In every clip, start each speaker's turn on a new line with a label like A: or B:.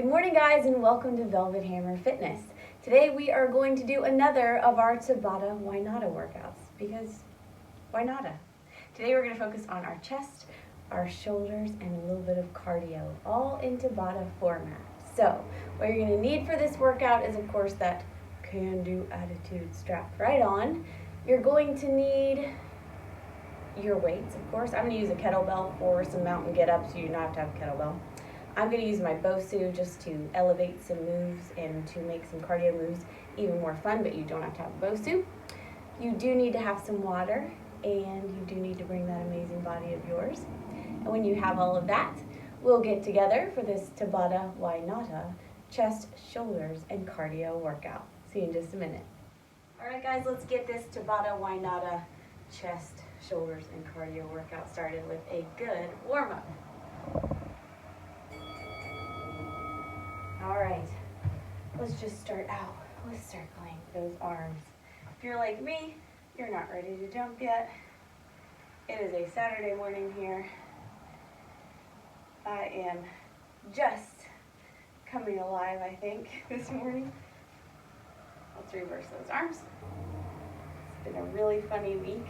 A: Good morning, guys, and welcome to Velvet Hammer Fitness. Today we are going to do another of our Tabata Notta workouts, because why Notta? Today we're going to focus on our chest, our shoulders, and a little bit of cardio, all in Tabata format. So, what you're going to need for this workout is, of course, that can-do attitude strapped right on. You're going to need your weights, of course. I'm going to use a kettlebell for some mountain get-ups. You do not have to have a kettlebell. I'm going to use my Bosu just to elevate some moves and to make some cardio moves even more fun, but you don't have to have a Bosu. You do need to have some water, and you do need to bring that amazing body of yours. And when you have all of that, we'll get together for this Tabata Notta chest, shoulders, and cardio workout. See you in just a minute. All right, guys, let's get this Tabata Notta chest, shoulders, and cardio workout started with a good warm-up. All right, let's just start out with circling those arms. If you're like me, you're not ready to jump yet. It is a Saturday morning here. I am just coming alive, I think, this morning. Let's reverse those arms. It's been a really funny week.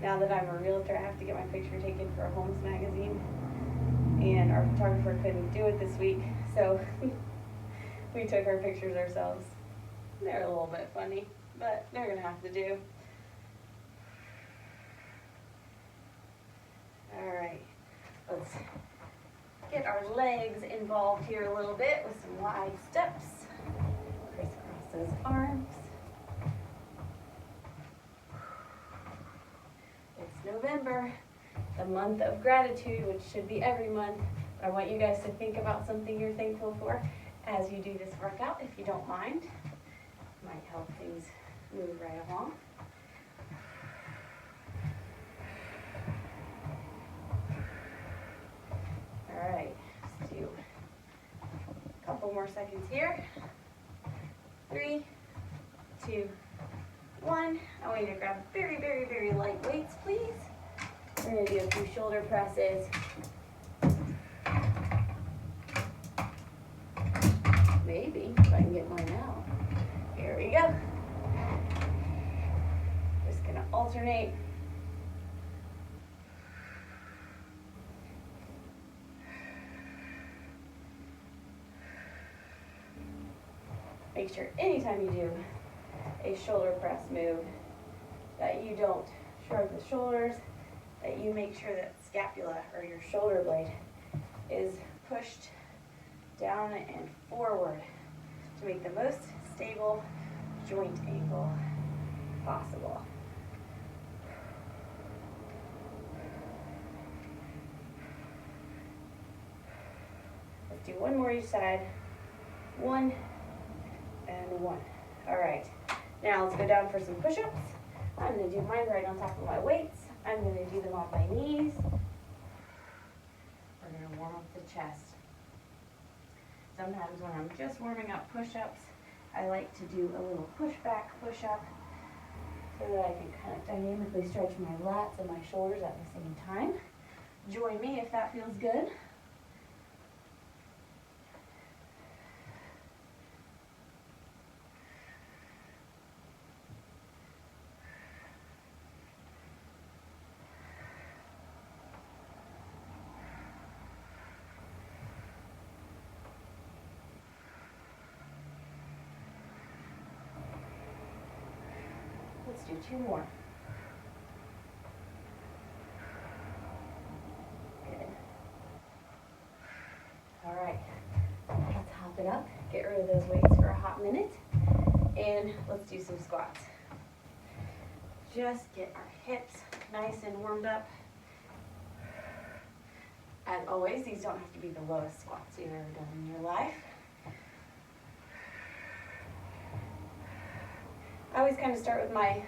A: Now that I'm a realtor, I have to get my picture taken for a Homes magazine. And our photographer couldn't do it this week, so we took our pictures ourselves. They're a little bit funny, but they're gonna have to do. All right, let's get our legs involved here a little bit with some wide steps. Crisscross those arms. It's November, the month of gratitude, which should be every month. I want you guys to think about something you're thankful for as you do this workout, if you don't mind. Might help things move right along. All right, let's do a couple more seconds here. 3, 2, 1. I want you to grab very, very, very light weights, please. We're going to do a few shoulder presses. Maybe, if I can get mine out. Here we go. Just going to alternate. Make sure anytime you do a shoulder press move that you don't shrug the shoulders, that you make sure that scapula or your shoulder blade is pushed down and forward to make the most stable joint angle possible. Let's do one more each side. 1 and 1. All right, now let's go down for some push-ups. I'm going to do mine right on top of my weights. I'm going to do them on my knees. We're going to warm up the chest. Sometimes when I'm just warming up push-ups, I like to do a little push-back push-up so that I can kind of dynamically stretch my lats and my shoulders at the same time. Join me if that feels good. Let's do 2 more. Good. All right, let's hop it up. Get rid of those weights for a hot minute. And let's do some squats. Just get our hips nice and warmed up. As always, these don't have to be the lowest squats you've ever done in your life. I always kind of start with my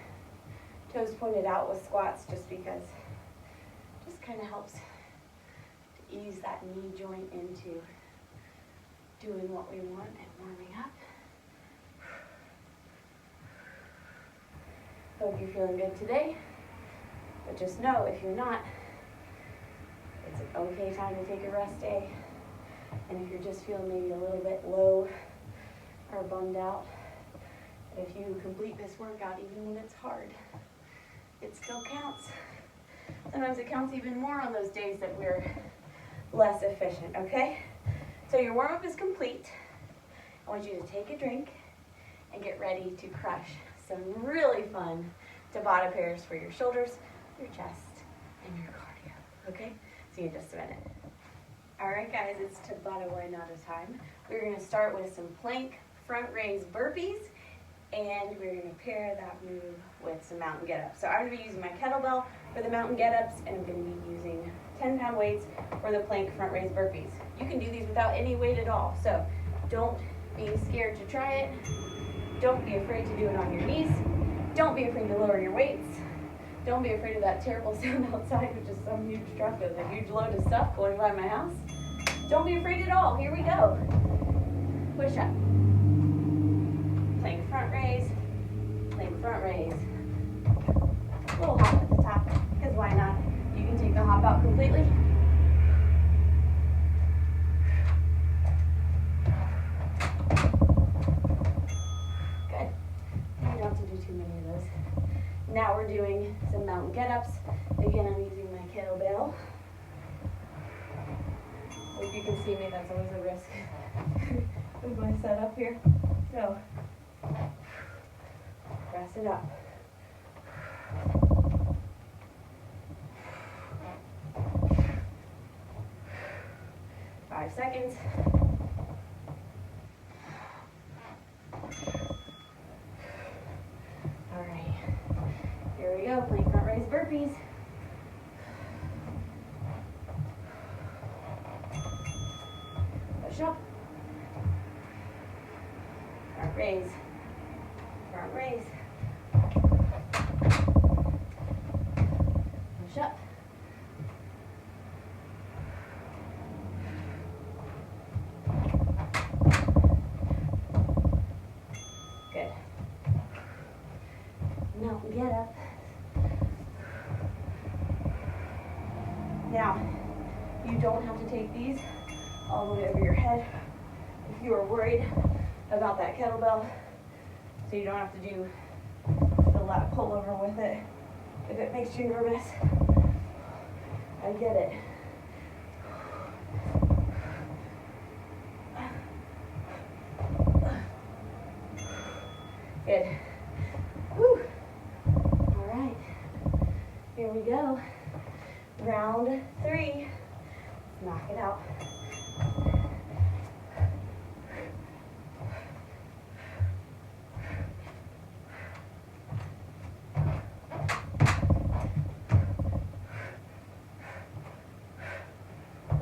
A: toes pointed out with squats just because it just kind of helps to ease that knee joint into doing what we want and warming up. Hope you're feeling good today, but just know if you're not, it's an okay time to take a rest day. And if you're just feeling maybe a little bit low or bummed out, if you complete this workout even when it's hard, it still counts. Sometimes it counts even more on those days that we're less efficient, okay? So your warm-up is complete. I want you to take a drink and get ready to crush some really fun Tabata pairs for your shoulders, your chest, and your cardio, okay? See you in just a minute. All right, guys, it's Tabata Why Notta time. We're gonna start with some plank front raise burpees, and we're gonna pair that move with some mountain get-ups. So I'm gonna be using my kettlebell for the mountain get-ups, and I'm gonna be using 10-pound weights for the plank front raise burpees. You can do these without any weight at all, so don't be scared to try it. Don't be afraid to do it on your knees. Don't be afraid to lower your weights. Don't be afraid of that terrible sound outside, which is some huge truck with a huge load of stuff going by my house. Don't be afraid at all. Here we go. Push up. Plank front raise. Plank front raise. A little hop at the top, because why not? You can take the hop out completely. Good. You don't have to do too many of those. Now we're doing some mountain get-ups. Again, I'm using my kettlebell. If you can see me, that's always a risk with my setup here. So, press it up. Five seconds. All right. Here we go, plank front raise burpees. Push up. Front raise. Front raise. Push up. Good. Now get up. Now, you don't have to take these all the way over your head if you are worried about that kettlebell, so you don't have to do the lat pullover with it if it makes you nervous. I get it. Good. Whew. All right. Here we go. Round 3. Knock it out.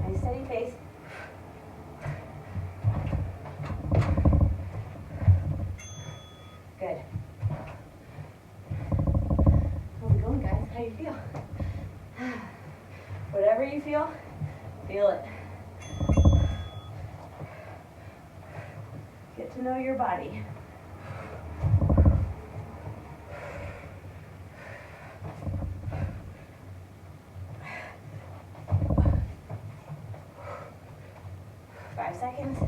A: Nice steady pace. Good. How's it going, guys? How do you feel? Whatever you feel it. Get to know your body. Five seconds.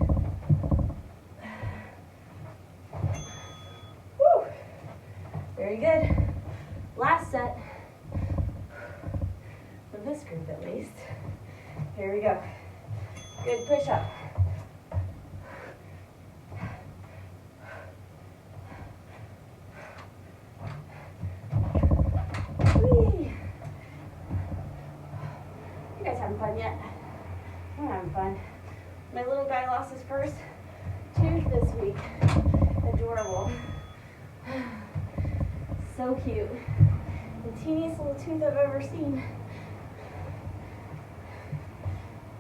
A: Woo! Very good. Last set. For this group at least. Here we go. Good push up. Whee! You guys having fun yet? I'm having fun. My little guy lost his first tooth this week. Adorable. So cute. The teeniest little tooth I've ever seen.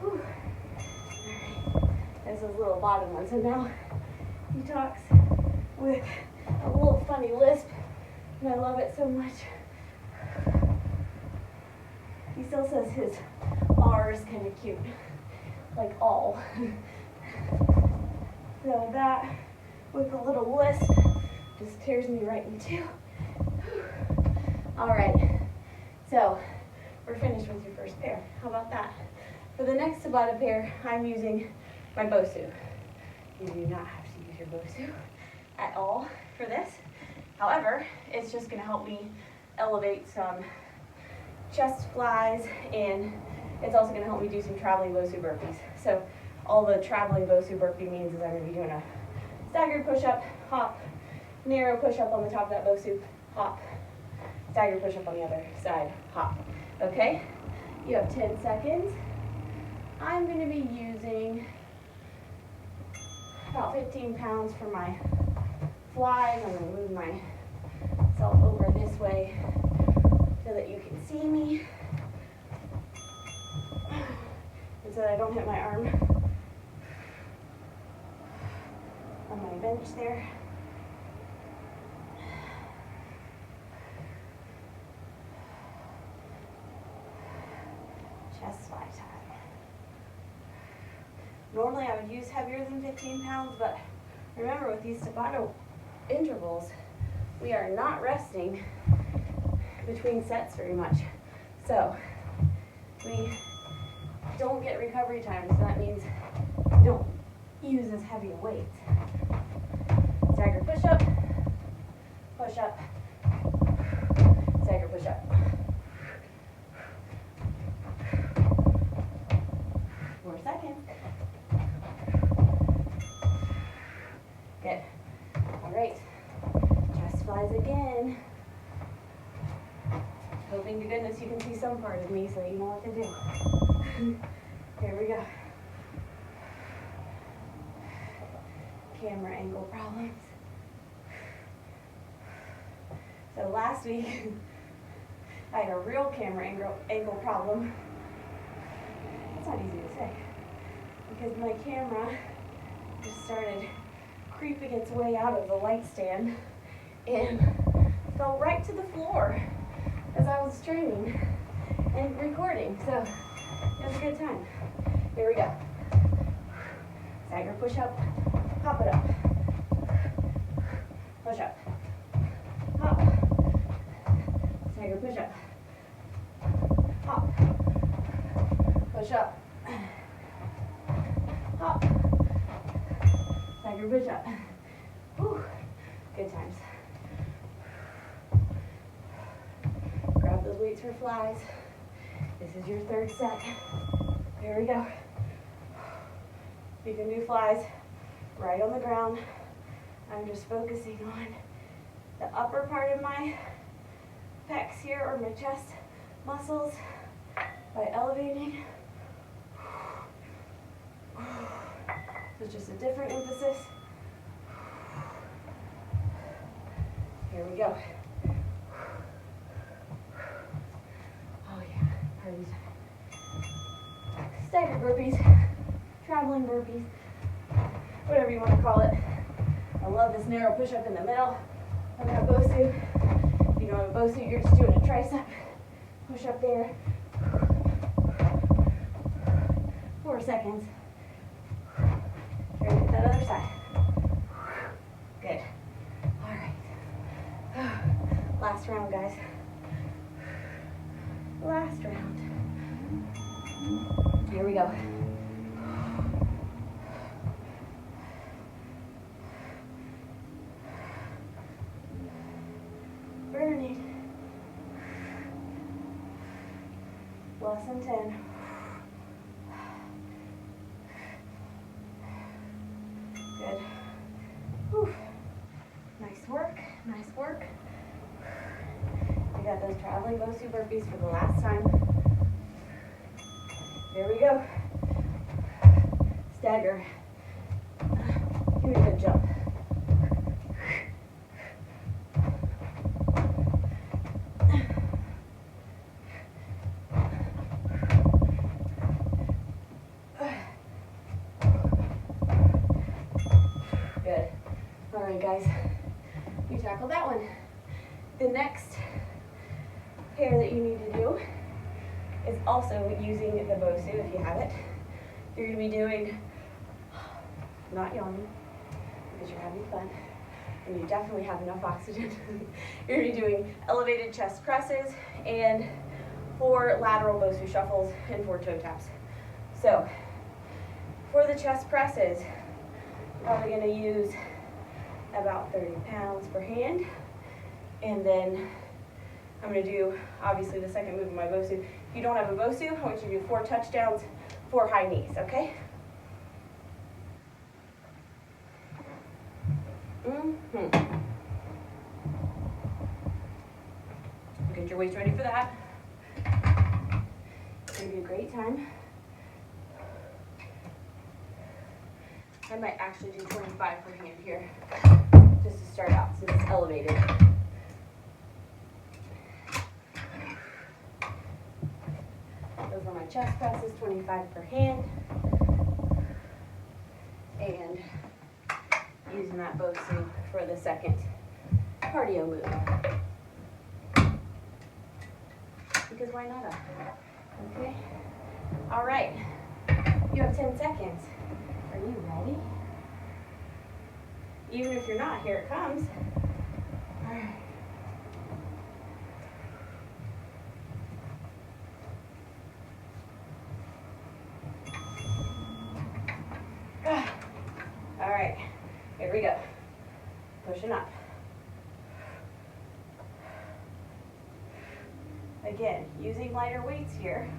A: Whew. All right. There's those little bottom ones. And now he talks with a little funny lisp, and I love it so much. He still says his R is kind of cute, like all. So that, with a little lisp, just tears me right in two. All right, so we're finished with your first pair. How about that? For the next Tabata pair, I'm using my Bosu. You do not have to use your Bosu at all for this. However, it's just going to help me elevate some chest flies, and it's also going to help me do some traveling Bosu burpees. So all the traveling Bosu burpee means is I'm going to be doing a staggered push-up, hop, narrow push-up on the top of that Bosu, hop, staggered push-up on the other side, hop. Okay? You have 10 seconds. I'm going to be using about 15 pounds for my flies. I'm going to move myself over this way so that you can see me and so that I don't hit my arm on my bench there. Chest fly time. Normally I would use heavier than 15 pounds, but remember with these Tabata intervals, we are not resting between sets very much. So we don't get recovery time, so that means we don't use as heavy a weight. Stagger push-up, push-up, stagger push-up. More seconds. Good. All right. Chest flies again. Hoping to goodness you can see some part of me so you know what to do. Here we go. Camera angle problems. So last week, I had a real camera angle problem. It's not easy to say, because my camera just started creeping its way out of the light stand and fell right to the floor as I was training and recording. So it was a good time. Here we go. Stagger push up, hop it up. Push up, hop. Stagger push up, hop. Push up, hop. Stagger push up. Whew. Good times. Grab those weights for flies. This is your third set. Here we go. You can do flies right on the ground. I'm just focusing on the upper part of my pecs here, or my chest muscles, by elevating. So just a different emphasis. Here we go. Oh yeah, burpees. Staggered burpees, traveling burpees, whatever you want to call it. I love this narrow push-up in the middle of that Bosu. If you don't have a Bosu, you're just doing a tricep push-up there. 4 seconds. Here, get that other side. Good. All right. Last round, guys. Last round. Here we go. Burning. Less than 10. Good. Whew. Nice work, nice work. We got those traveling Bosu burpees for the last time. Here we go. Stagger. Give me a good jump. Good. All right, guys. You tackled that one. The next pair that you need to do is also using the Bosu if you have it. You're going to be doing, not yawning, because you're having fun, and you definitely have enough oxygen. You're going to be doing elevated chest presses and 4 lateral Bosu shuffles and 4 toe taps. So For the chest presses, probably going to use about 30 pounds per hand. And then I'm going to do, obviously, the second move of my Bosu. If you don't have a Bosu, I want you to do 4 touchdowns, 4 high knees, okay? Get your weights ready for that. It's going to be a great time. I might actually do 25 per hand here, just to start out, since it's elevated. Those are my chest presses, 25 per hand. And using that Bosu for the second cardio move. Because why not? Okay? All right. You have 10 seconds. Are you ready? Even if you're not, here it comes. All right. All right, here we go. Pushing up. Again, using lighter weights here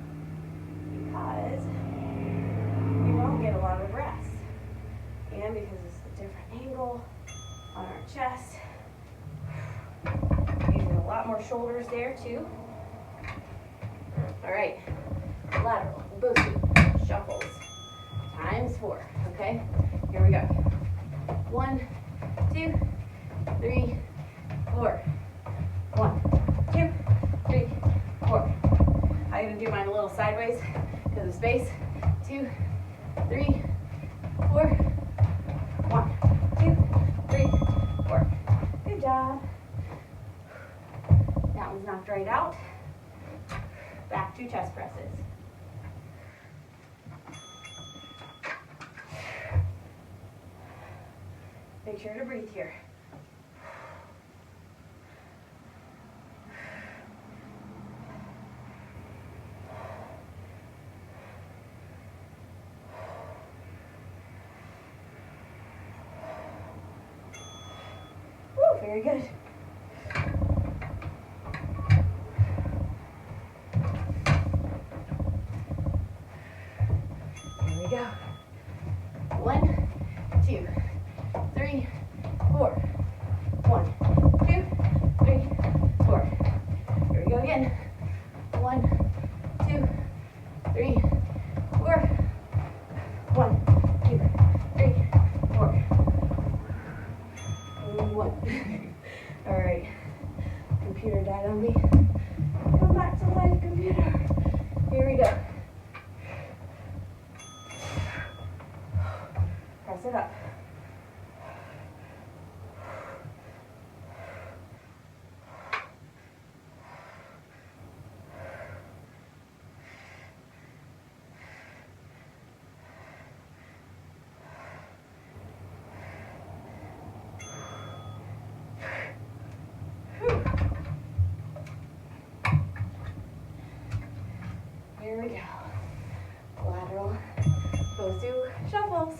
A: because we don't get a lot of rest. And because it's a different angle on our chest. Using a lot more shoulders there too. All right, lateral, Bosu, shuffles, times 4, okay? Here we go. 1, 2, 3, 4. 1, 2, 3, 4. I'm gonna do mine a little sideways because of space. 2, 3, 4. 1, 2, 3, 4. Good job. That one's knocked right out. Back to chest presses. Make sure to breathe here. Woo, very good. Here we go. 1, 2, 3, 4. 1, 2, 3, 4. Here we go again. 1, 2, 3, 4. 1, 2, 3, 4. 1. All right. Computer died on me. Come back to life, computer. Here we go. Press it up. Here we go. Lateral, Bosu, shuffles.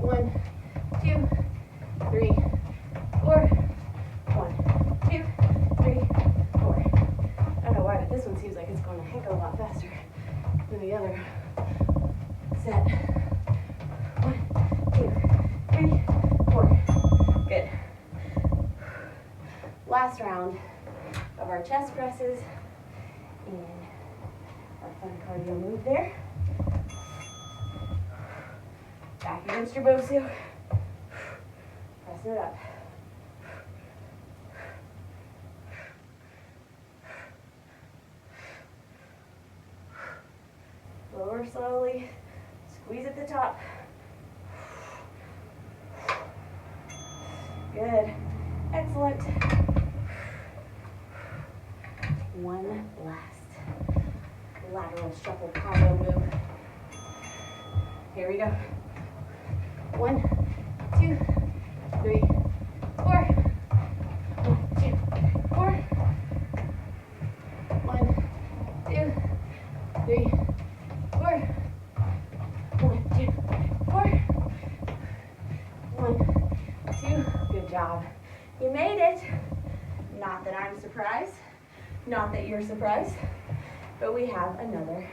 A: 1, 2, 3, 4. 1, 2, 3, 4. I don't know why, but this one seems like it's going a heck of a lot faster than the other set. 1, 2, 3, 4. Good. Last round of our chest presses and our fun cardio move there. Back against your Bosu. Pressing it up. Lower slowly. Squeeze at the top. Good. Excellent. One last lateral shuffle combo move. Here we go. 1, 2, 3, 4. 1, 2, 4. 1, 2, 3, 4. 1, Good job. You made it. Not that I'm surprised. Not that you're surprised. But we have another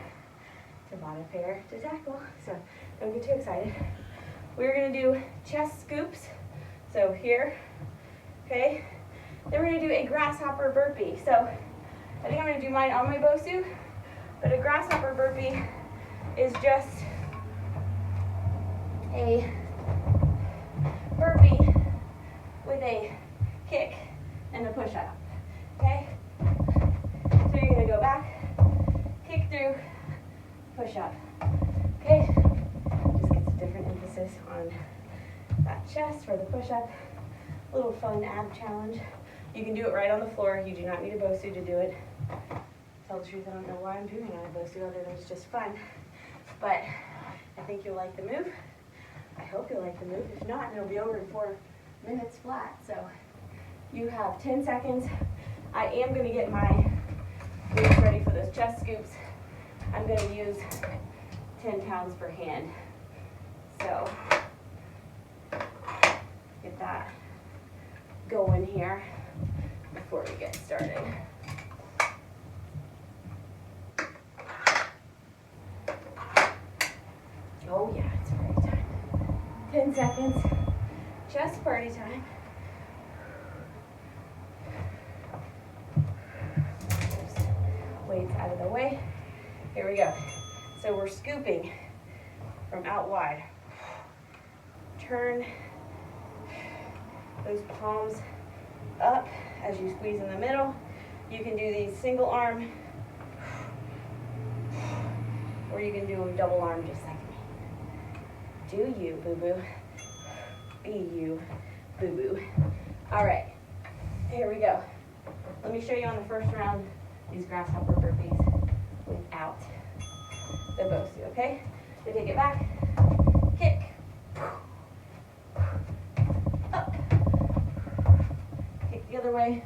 A: Tabata pair to tackle. So don't get too excited. We're going to do chest scoops. So here, okay. Then we're going to do a grasshopper burpee. So I think I'm going to do mine on my Bosu. But a grasshopper burpee is just a burpee with a kick and a push-up, okay? So you're going to go back, kick through, push-up, okay? Just gets a different emphasis on that chest for the push-up. Little fun ab challenge. You can do it right on the floor. You do not need a Bosu to do it. Tell the truth, I don't know why I'm doing it on a Bosu other than it's just fun. But I think you'll like the move. I hope you'll like the move. If not, it'll be over in 4 minutes flat. So you have 10 seconds. I am going to get my weights ready for those chest scoops. I'm going to use 10 pounds per hand. So get that going here before we get started. Oh yeah, it's party time. 10 seconds, just party time. Weights out of the way. Here we go. So we're scooping from out wide. Turn those palms up as you squeeze in the middle. You can do these single arm, or you can do them double arm just like me. Do you, boo-boo. Be you, boo-boo. All right, here we go. Let me show you on the first round these grasshopper burpees without the Bosu, okay? So take it back, kick, up, kick the other way.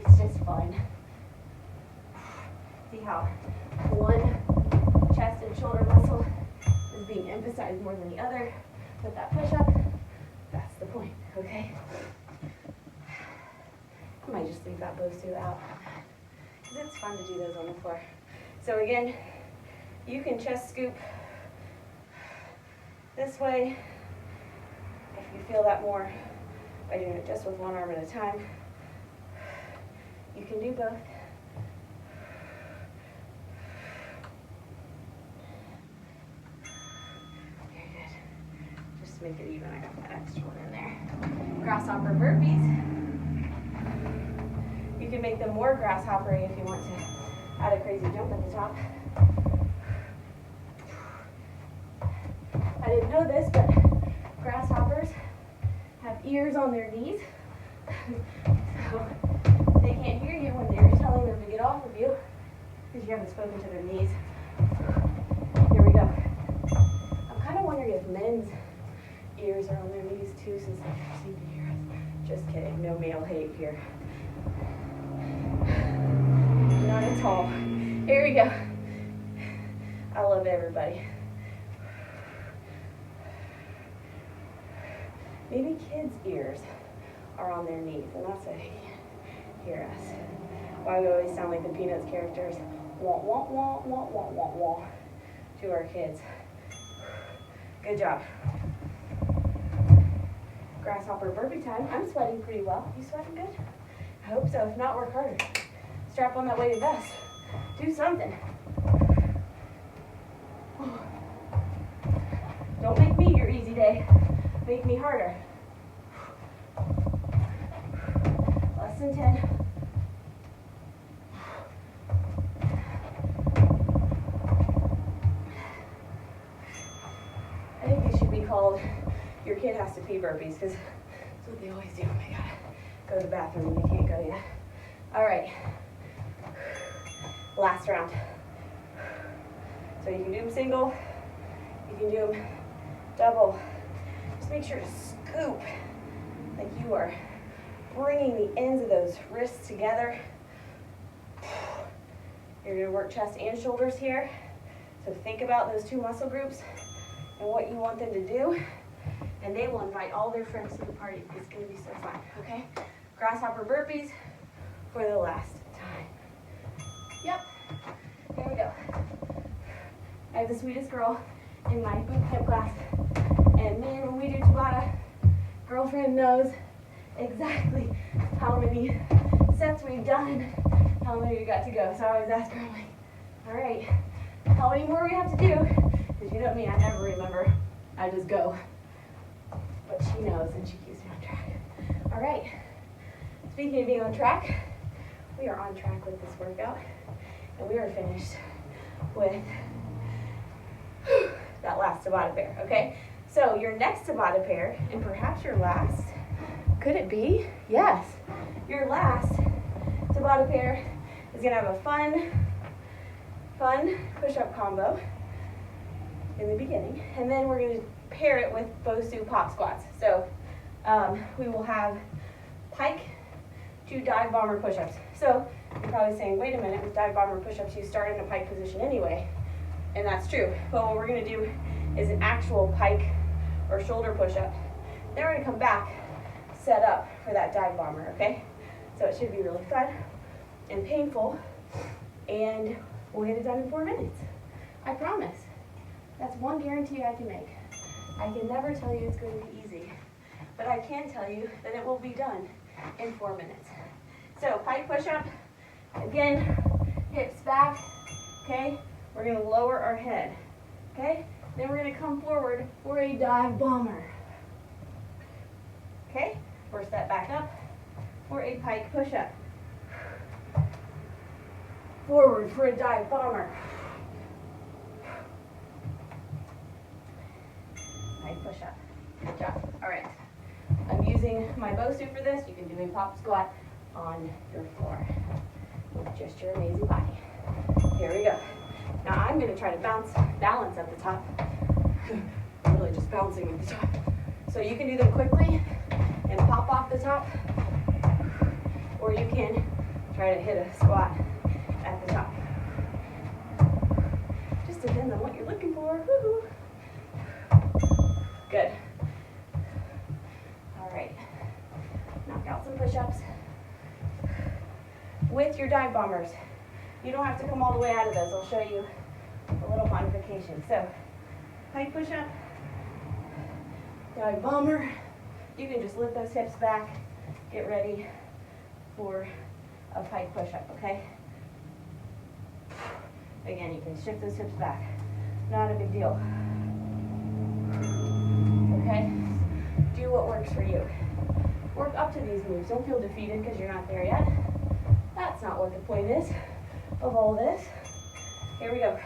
A: It's just fun. See how one chest and shoulder muscle is being emphasized more than the other with that push-up. That's the point, okay? I might just leave that Bosu out because it's fun to do those on the floor. So again, you can chest scoop this way if you feel that more by doing it just with one arm at a time. You can do both. Very good. Just to make it even, I got that extra one in there. Grasshopper burpees. You can make them more grasshoppery if you want to add a crazy jump at the top. I didn't know this, but grasshoppers have ears on their knees. So they can't hear you when you're telling them to get off of you because you haven't spoken to their knees. Here we go. I'm kind of wondering if men's ears are on their knees too, since they seem to hear us. Just kidding, no male hate here. Not at all. Here we go. I love everybody. Maybe kids' ears are on their knees, and that's why they can't hear us. Why we always sound like the Peanuts characters, wah, wah, wah, wah, wah, wah, wah, to our kids. Good job. Grasshopper burpee time. I'm sweating pretty well. You sweating good? I hope so. If not, work harder. Strap on that weighted vest. Do something. Don't make me your easy day. Make me harder. Less than 10. I think these should be called your kid has to pee burpees, because that's what they always do. Oh my God. Go to the bathroom and they can't go yet. All right. Last round. So you can do them single. You can do them double. Just make sure to scoop like you are bringing the ends of those wrists together. You're going to work chest and shoulders here. So think about those two muscle groups and what you want them to do. and they will invite all their friends to the party. It's going to be so fun, okay? Grasshopper burpees for the last time. Yep, here we go. I have the sweetest girl in my boot camp class, and man, when we do Tabata, girlfriend knows exactly how many sets we've done, how many we got to go. So I always ask her, I'm like, all right, how many more we have to do? Because you know me, I never remember. I just go. But she knows, and she keeps me on track. All right, speaking of being on track, we are on track with this workout, and we are finished with that last Tabata pair, okay? So your next Tabata pair, and perhaps your last, could it be? Yes. Your last Tabata pair is gonna have a fun push-up combo in the beginning, and then we're gonna pair it with Bosu Pop-Squats. So we will have Pike to Divebomber push-ups. So you're probably saying, wait a minute, with Divebomber push-ups you start in a Pike position anyway, and that's true. But what we're gonna do is an actual Pike or shoulder push-up. Then we're gonna come back, set up for that Divebomber, okay? So it should be really fun and painful, and we'll get it done in 4 minutes. I promise. That's one guarantee I can make. I can never tell you it's going to be easy, but I can tell you that it will be done in 4 minutes. So Pike push-up, again, hips back, okay? We're gonna lower our head, okay? Then we're gonna come forward for a Divebomber. Okay, or step back up for a Pike push-up. Forward for a Divebomber. Pike push-up. Good job. All right. I'm using my Bosu for this. You can do a pop squat on your floor with just your amazing body. Here we go. Now I'm going to try to balance at the top. I'm really just bouncing at the top. So you can do them quickly and pop off the top, or you can try to hit a squat at the top. Just depends on what you're looking for. Woo-hoo. Good. All right. Knock out some push-ups with your Divebombers. You don't have to come all the way out of those. I'll show you a little modification. So, Pike push-up, Divebomber. You can just lift those hips back. Get ready for a Pike push-up, okay? Again, you can shift those hips back. Not a big deal. Okay? Do what works for you. Work up to these moves. Don't feel defeated because you're not there yet. That's not what the point is of all this. Here we go.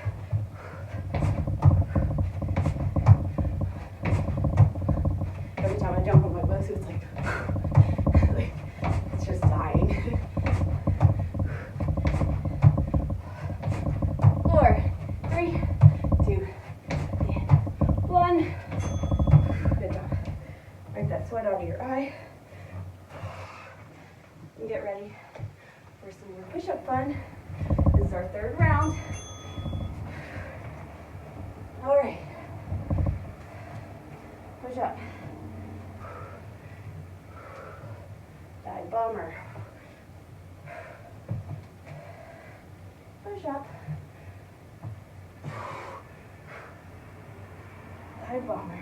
A: Every time I jump on my Bosu, it's like it's just dying. 4, 3, 2, and 1. Good job. Wipe that sweat out of your eye. And get ready for some more push-up fun. This is our 3rd round. All right. Push up. Divebomber. Push up. Divebomber.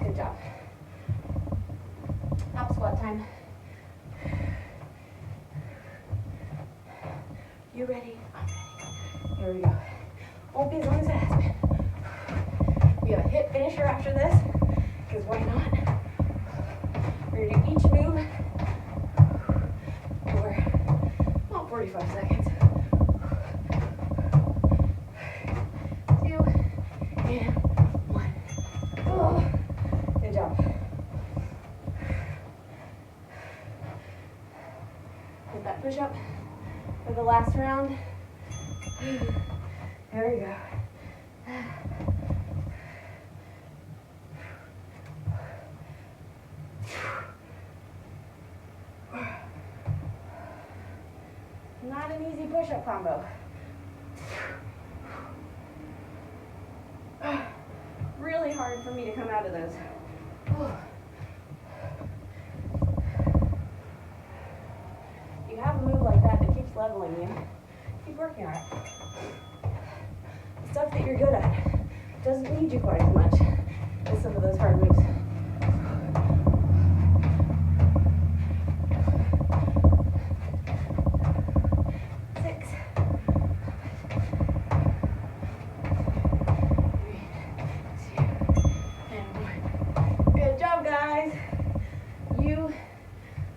A: Good job. Top squat time. You ready? I'm ready. Here we go. Won't be as long as it has been. We have a HIIT finisher after this, because why not? We're going to do each move for about 45 seconds. 2 and 1. Oh, good job. Hit that push up for the last round. There we go. Not an easy push-up combo. Really hard for me to come out of those. leveling you. Keep working on it. The stuff that you're good at doesn't need you quite as much as some of those hard moves.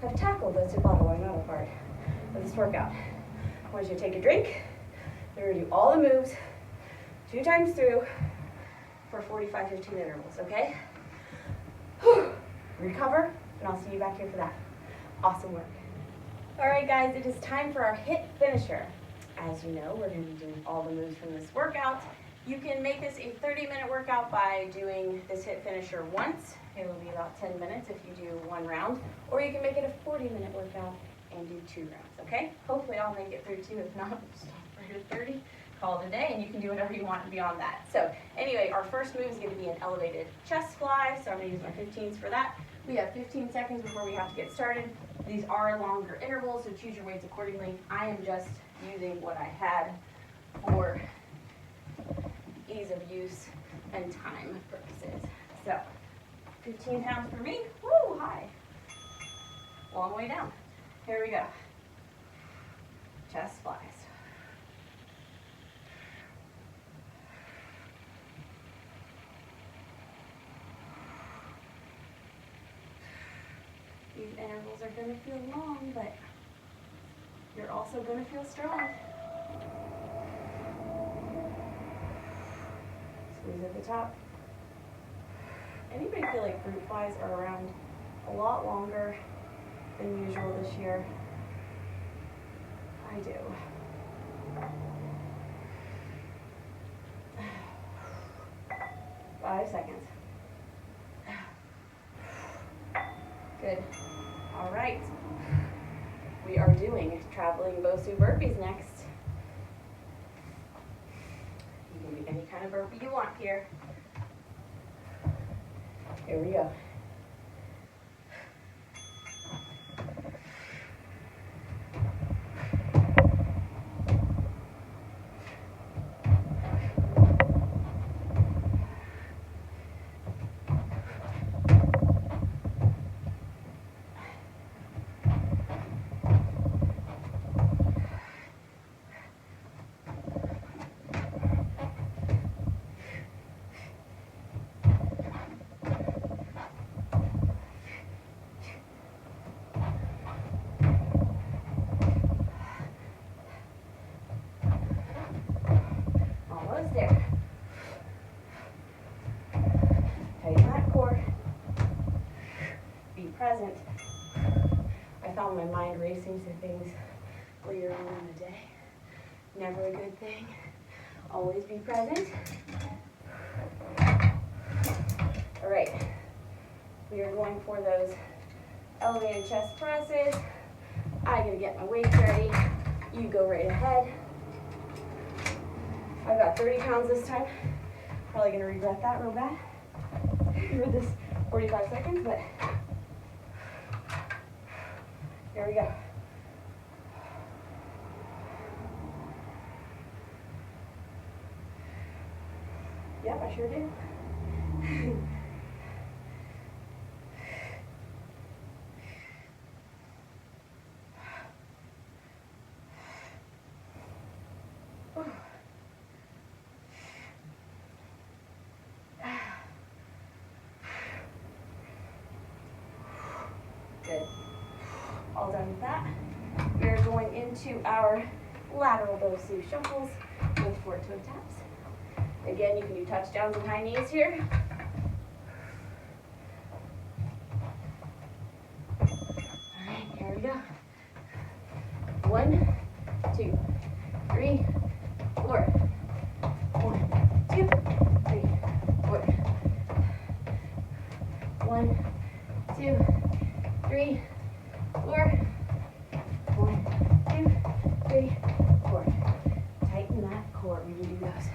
A: The Tabata Pairs part of this workout. I want you to take a drink. We're going to do all the moves 2 times through for 45-15 intervals, okay? Whew. Recover, and I'll see you back here for that. Awesome work. All right, guys, it is time for our HIIT finisher. As you know, we're going to be doing all the moves from this workout. You can make this a 30-minute workout by doing this HIIT finisher once. It will be about 10 minutes if you do 1 round, or you can make it a 40-minute workout and do 2 rounds, okay? Hopefully I'll make it through 2. If not, we'll stop right at 30, call it a day, and you can do whatever you want beyond that. So anyway, our first move is going to be an elevated chest fly, so I'm going to use my 15s for that. We have 15 seconds before we have to get started. These are longer intervals, so choose your weights accordingly. I am just using what I had for ease of use and time purposes. So 15 pounds for me. Woo, high. Long way down. Here we go. Chest flies. These intervals are going to feel long, but you're also going to feel strong. Squeeze at the top. Anybody feel like fruit flies are around a lot longer than usual this year? I do. Five seconds. Good. All right. We are doing traveling Bosu burpees next. You can do any kind of burpee you want here. Here we go. There. Tighten that core. Be present. I found my mind racing to things later on in the day. Never a good thing. Always be present. All right. We are going for those elevated chest presses. I gotta get my weights ready. You go right ahead. I've got 30 pounds this time. Probably gonna regret that real bad for this 45 seconds, but here we go. Yep, I sure do. Good. All done with that. We are going into our lateral Bosu shuffles with forward-toe taps. Again, you can do touchdowns and high knees here. All right, here we go. 1, 2, 3, 4. 1, 2, 3, 4. 1, 2, 3, 4. 1, 2, 3, 4. Tighten that core when you do those.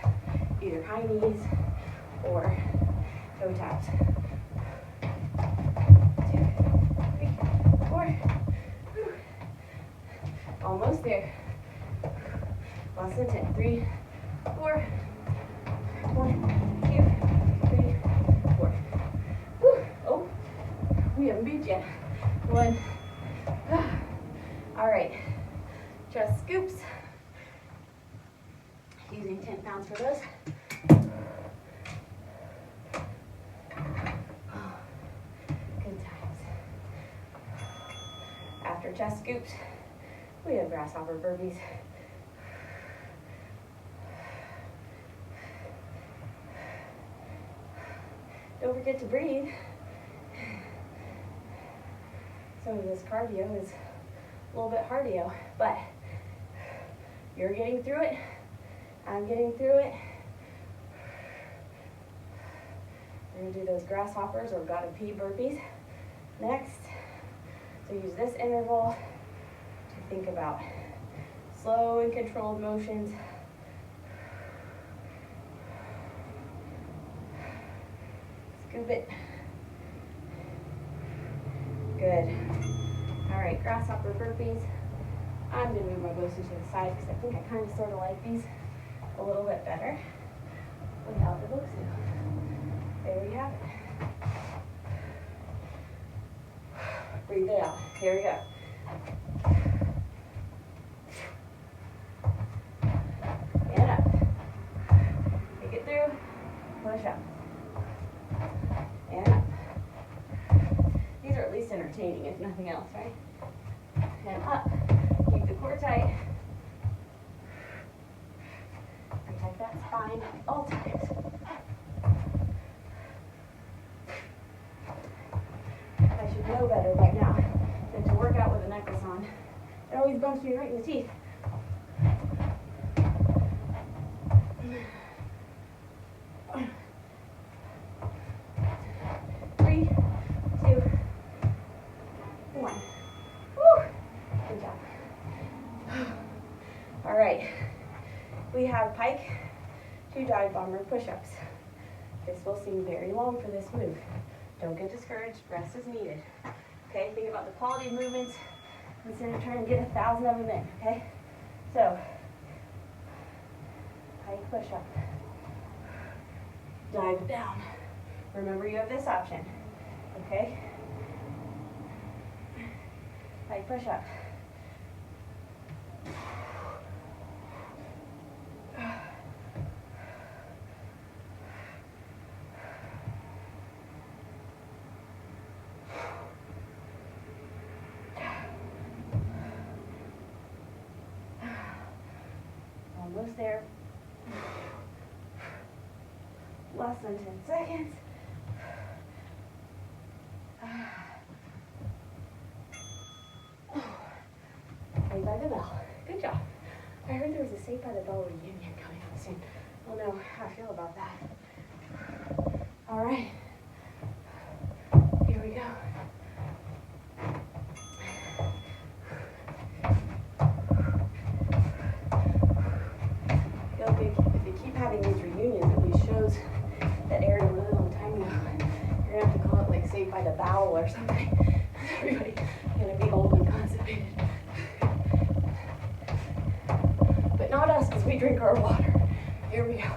A: Either high knees or toe taps. 2, 3, 4. Whew. Almost there. Less than 10. 3, 4. 1, 2, 3, 4. Whew. Oh, we haven't beat yet. 1. All right. Chest scoops. Using 10 pounds for those. Oh, good times. After chest scoops, we have grasshopper burpees. Don't forget to breathe. Some of this cardio is a little bit cardio, but you're getting through it. I'm getting through it. We're going to do those grasshoppers or gotta pee burpees next. So use this interval to think about slow and controlled motions. Scoop it. Good. All right, grasshopper burpees. I'm going to move my Bosu to the side because I think I kind of sort of like these a little bit better without the Bosu. There we have it. Breathe it out. Here we go. And up. Take it through. Push up. And up. These are at least entertaining, if nothing else, right? And up. Keep the core tight. Protect that spine at all times. I should know better by now than to work out with a necklace on. It always bumps me right in the teeth. Three, two, one. Woo! Good job. All right. We have Pike, 2 Divebomber push-ups. This will seem very long for this move. Don't get discouraged, rest is needed. Okay, think about the quality of movements instead of trying to get 1,000 of them in, okay? So, Pike push-up. Dive down. Remember you have this option, okay? Pike push-up. Almost there. Less than 10 seconds. Saved by the Bell. Good job. I heard there was a Saved by the Bell reunion coming up soon. I don't know how I feel about that. All right. Here we go. If you keep having these reunions of these shows that aired a really long time ago, you're gonna have to call it like Saved by the Bowel or something. Everybody's gonna be old and constipated. But not us, because we drink our water. Here we go.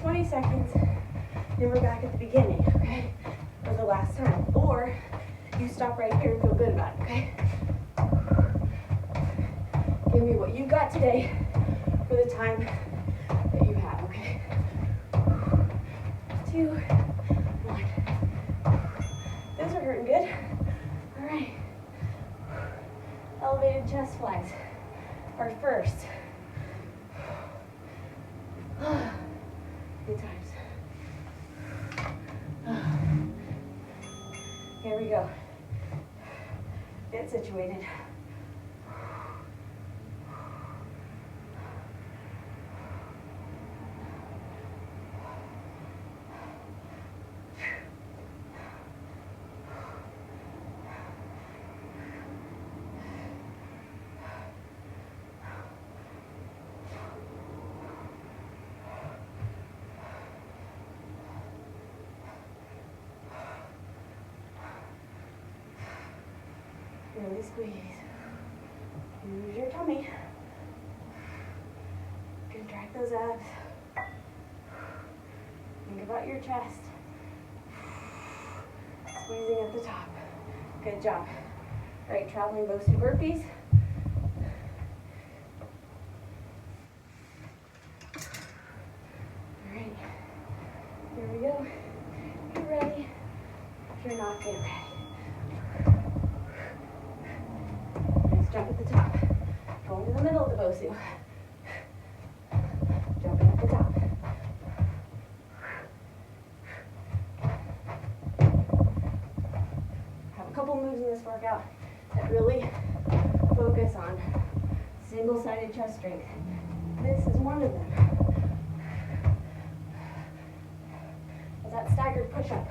A: 20 seconds, then we're back at the beginning, okay? For the last time. Or you stop right here and feel good about it, okay? Give me what you got today for the time that you have, okay? 2, 1. Those are hurting good. All right. Elevated chest flies are first. Good times. Here we go. Get situated. Really squeeze. Use your tummy. Contract those abs. Think about your chest. Squeezing at the top. Good job. All right, traveling Bosu burpees. All right, here we go. Get ready. If you're not, get ready. Nice jump at the top. Going to the middle of the Bosu. Jumping at the top. Have a couple moves in this workout that really focus on single-sided chest strength. This is one of them. As that staggered push-up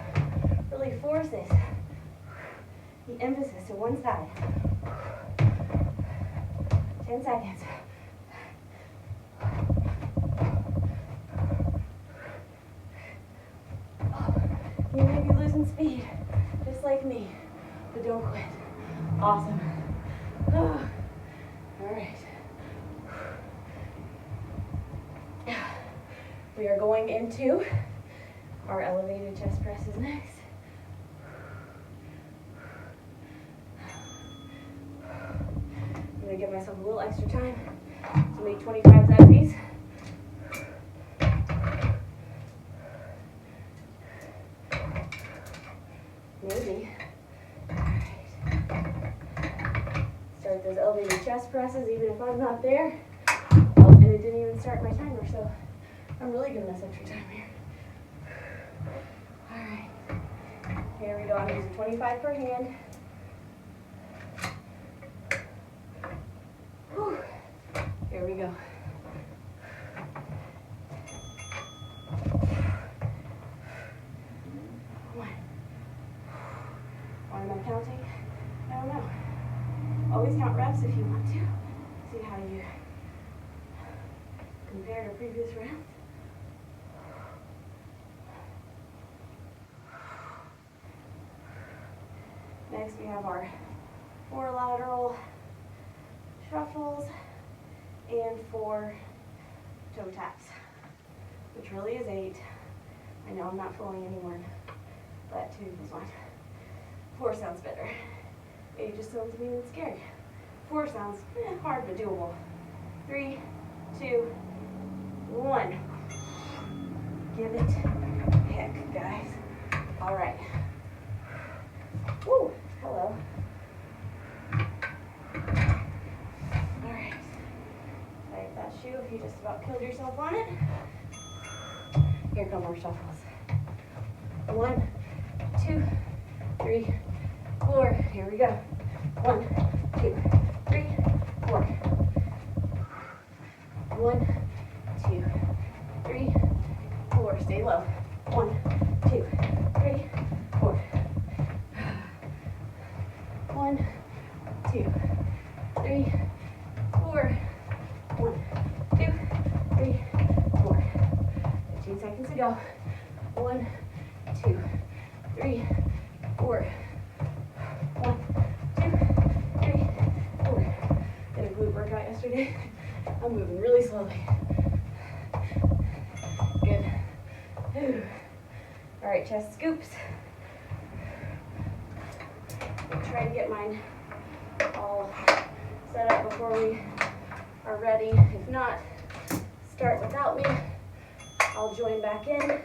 A: really forces the emphasis to one side. 10 seconds. You may be losing speed, just like me, but don't quit. Awesome. All right. We are going into our elevated chest presses next. I'm going to give myself a little extra time to make 25s out of these. Maybe. All right. Start those elevated chest presses even if I'm not there. Oh, and it didn't even start my timer, so I'm really giving us extra time here. All right. Here we go. I'm using 25 per hand. Whew. Here we go. Why am I counting? I don't know. Always count reps if you want to. See how you compare to previous rounds. Next we have our 4 lateral shuffles and 4 toe taps, which really is 8. I know I'm not fooling anyone, but 2 is fine. 4 sounds better. 8 just sounds mean and scary. 4 sounds hard but doable. 3, 2, 1. Give it heck, guys. All right. Woo, hello. All right. Tighten that shoe if you just about killed yourself on it. Here come more shuffles. 1, 2, 3, 4. Here we go. 1, 2, 3, 4. 1, 2, 3, 4. Stay low. 1, 2, 3, 4. 1, 2, 3, 4. 1, 2, 3, 4. 15 seconds to go. 1, 2, 3, 4. 1, 2, 3, 4. Did a glute workout yesterday. I'm moving really slowly. Good. All right, chest scoops. I'll try to get mine all set up before we are ready. If not, start without me. I'll join back in.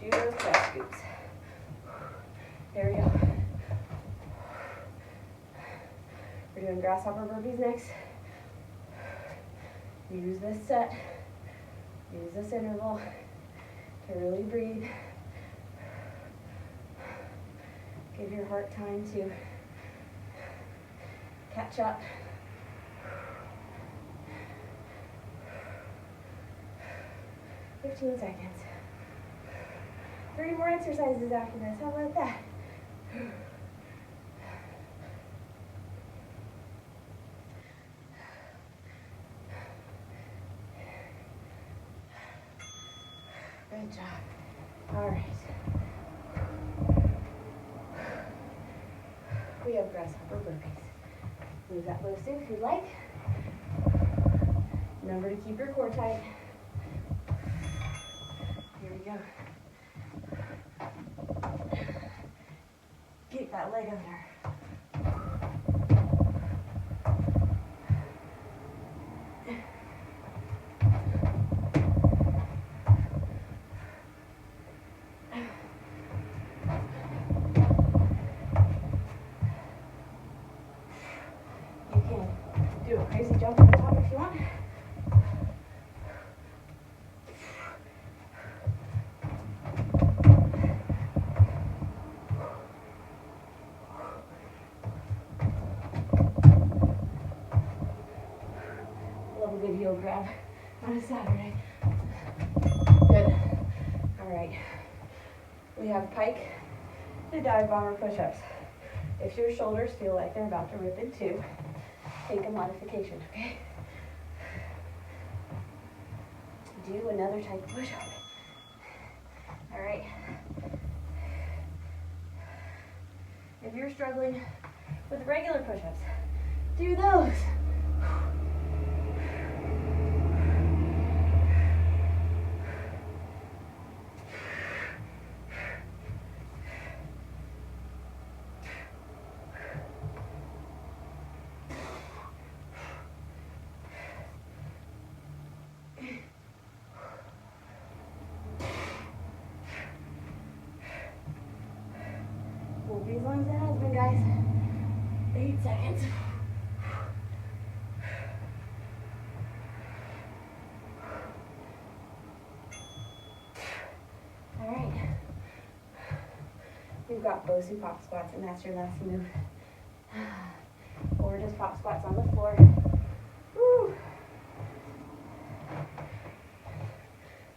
A: Do those chest scoops. There we go. We're doing Grasshopper Burpees next. Use this set, use this interval to really breathe. Give your heart time to catch up. "15 seconds. 30 more exercises after this. How about that? Good job. All right. We have Grasshopper Burpees. Move that Bosu if you'd like. Remember to keep your core tight. Here we go. Get that leg under. You can do a crazy jump on the top if you want. Love a good heel grab on a Saturday. Good. All right. We have Pike to Divebomber push-ups. If your shoulders feel like they're about to rip in two, take a modification, okay? Do another type of push-up. All right. If you're struggling with regular push-ups, do those. Won't be as long as it has been, guys. 8 seconds. All right. We've got Bosu Pop-Squats, and that's your last move. Or just pop squats on the floor. Woo.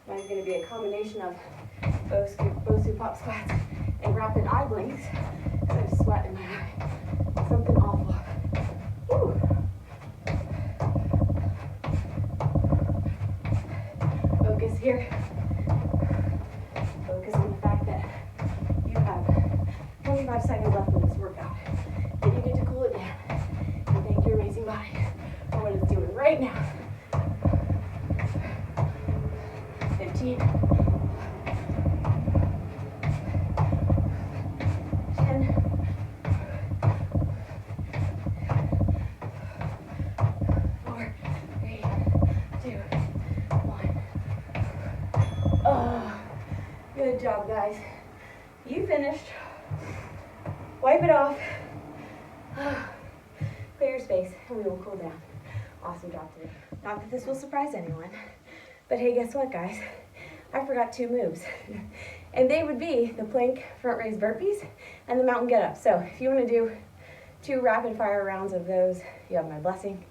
A: Mine's going to be a combination of Bosu Pop-Squats and rapid eye blinks. I have sweat in my eye. Something awful. Woo. Focus here. Focus on the fact that you have 25 seconds left in this workout. Then you get to cool it down and thank your amazing body for what it's doing right now. 15. 10. 4, 3, 2, 1. Oh, good job, guys. You finished. Wipe it off. Clear your space, and we will cool down. Awesome job today. Not that this will surprise anyone, but hey, guess what, guys? I forgot 2 moves. And they would be the plank front raise burpees and the mountain get up. So if you want to do 2 rapid fire rounds of those, you have my blessing.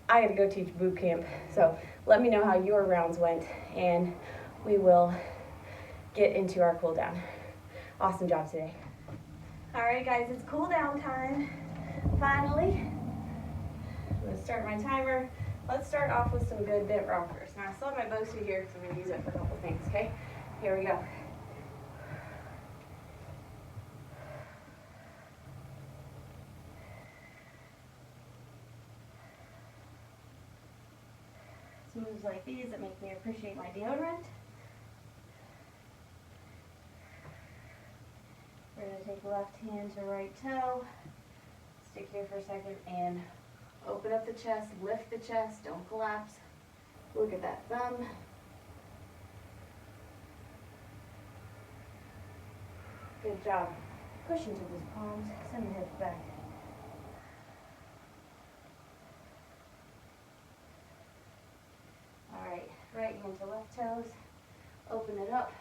A: I got to go teach boot camp. So let me know how your rounds went, and we will get into our cool down. Awesome job today. All right, guys, it's cool down time. Finally, I'm gonna start my timer. Let's start off with some good bent rockers. Now I still have my Bosu here because I'm gonna use it for a couple things, okay? Here we go. It's moves like these that make me appreciate my deodorant. We're going to take left hand to right toe, stick here for a second, and open up the chest, lift the chest, don't collapse. Look at that thumb. Good job. Push into those palms, send the hips back. All right, right hand to left toes, open it up.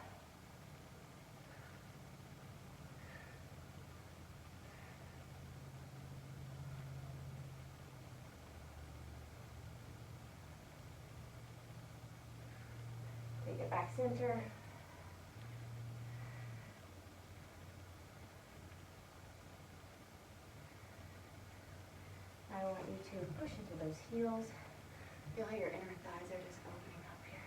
A: Take it back center. I want you to push into those heels. Feel how your inner thighs are just opening up here.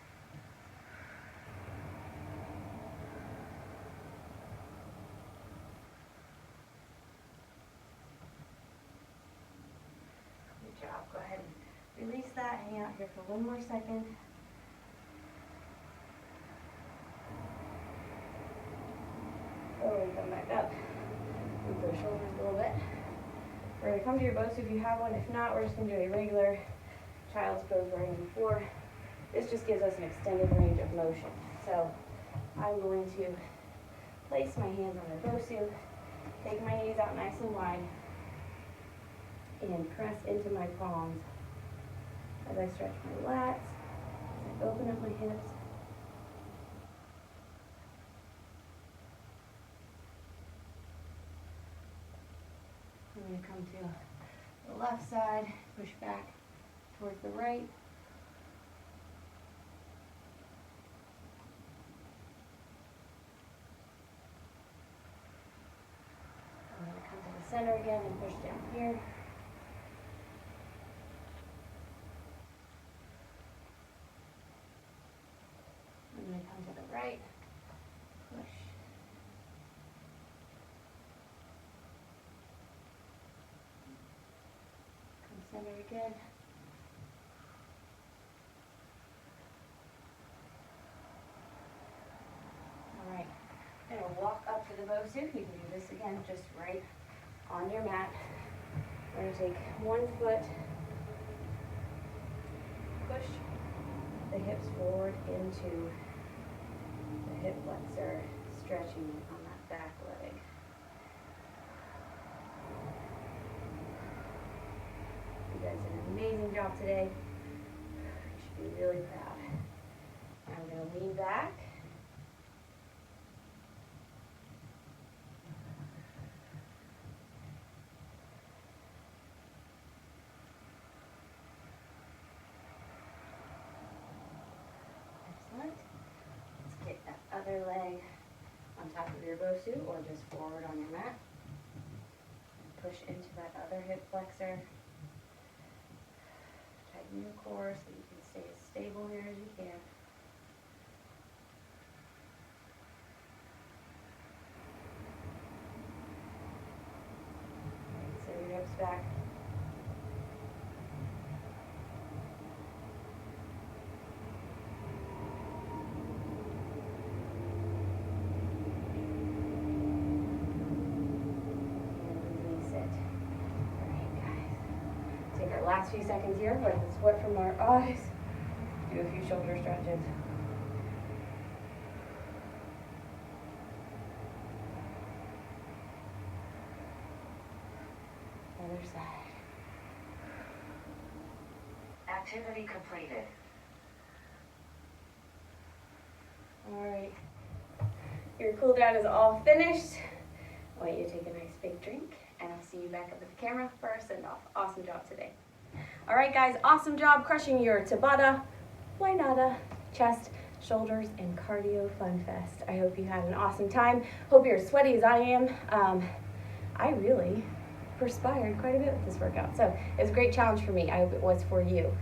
A: release that, hang out here for one more second. Slowly come back up. Move those shoulders a little bit. We're going to come to your Bosu if you have one. If not, we're just going to do a regular child's pose right on the floor. This just gives us an extended range of motion. So I'm going to place my hands on the Bosu, take my knees out nice and wide, and press into my palms as I stretch my lats, as I open up my hips. I'm going to come to the left side, push back towards the right. I'm going to come to the center again and push down here. I'm going to come to the right, push. Come center again. All right, I'm going to walk up to the Bosu. You can do this again, just right on your mat. We're going to take one foot, push the hips forward into the hip flexor, stretching on that back leg. You guys did an amazing job today. You should be really proud. I'm going to lean back. Excellent. Let's get that other leg on top of your Bosu or just forward on your mat. And push into that other hip flexor. Tighten your core so you can stay as stable here as you can. Right, so your hips back. Last few seconds here, wipe the sweat from our eyes. Do a few shoulder stretches. Other side.
B: Activity completed.
A: All right. Your cool down is all finished. I want you to take a nice big drink, and I'll see you back up at the camera for our send-off. Awesome job today. All right, guys, awesome job crushing your Tabata, why nota, chest, shoulders, and cardio fun fest. I hope you had an awesome time. Hope you're as sweaty as I am. I really perspired quite a bit with this workout, so it was a great challenge for me. I hope it was for you.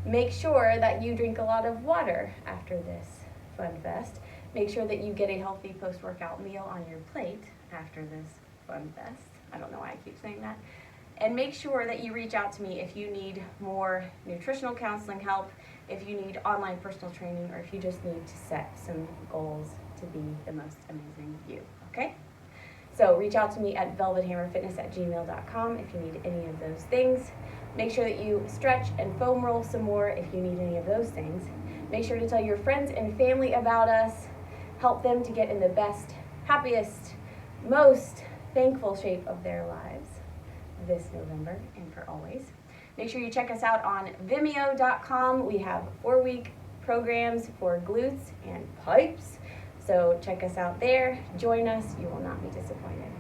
A: Make sure that you drink a lot of water after this fun fest. Make sure that you get a healthy post-workout meal on your plate after this fun fest. I don't know why I keep saying that. And make sure that you reach out to me if you need more nutritional counseling help, if you need online personal training, or if you just need to set some goals to be the most amazing you, okay? So reach out to me at velvethammerfitness@gmail.com if you need any of those things. Make sure that you stretch and foam roll some more if you need any of those things. Make sure to tell your friends and family about us. Help them to get in the best, happiest, most thankful shape of their lives this November and for always. Make sure you check us out on Vimeo.com. We have 4-week programs for glutes and pipes. So check us out there. Join us. You will not be disappointed.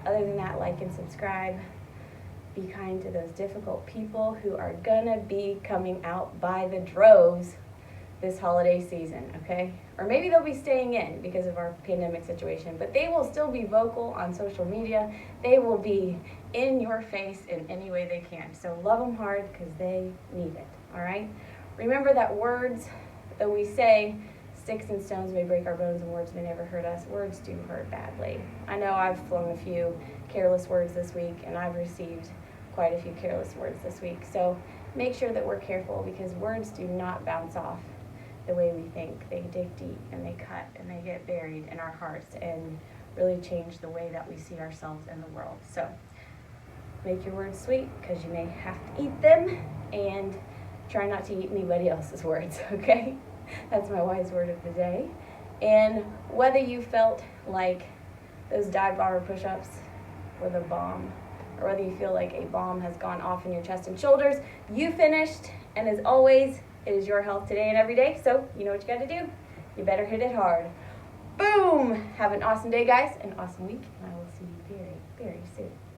A: Other than that, like and subscribe. Be kind to those difficult people who are gonna be coming out by the droves this holiday season, okay? Or maybe they'll be staying in because of our pandemic situation, but they will still be vocal on social media. They will be in your face in any way they can. So love them hard because they need it, all right? Remember that words that we say, sticks and stones may break our bones and words may never hurt us. Words do hurt badly. I know I've flung a few careless words this week, and I've received quite a few careless words this week. So make sure that we're careful because words do not bounce off the way we think. They dig deep and they cut and they get buried in our hearts and really change the way that we see ourselves in the world. So make your words sweet because you may have to eat them, and try not to eat anybody else's words, okay? That's my wise word of the day. And whether you felt like those Divebomber push-ups were the bomb, or whether you feel like a bomb has gone off in your chest and shoulders, you finished, and as always, it is your health today and every day, so you know what you gotta do. You better hit it hard. Boom! Have an awesome day, guys, an awesome week, and I will see you very, very soon.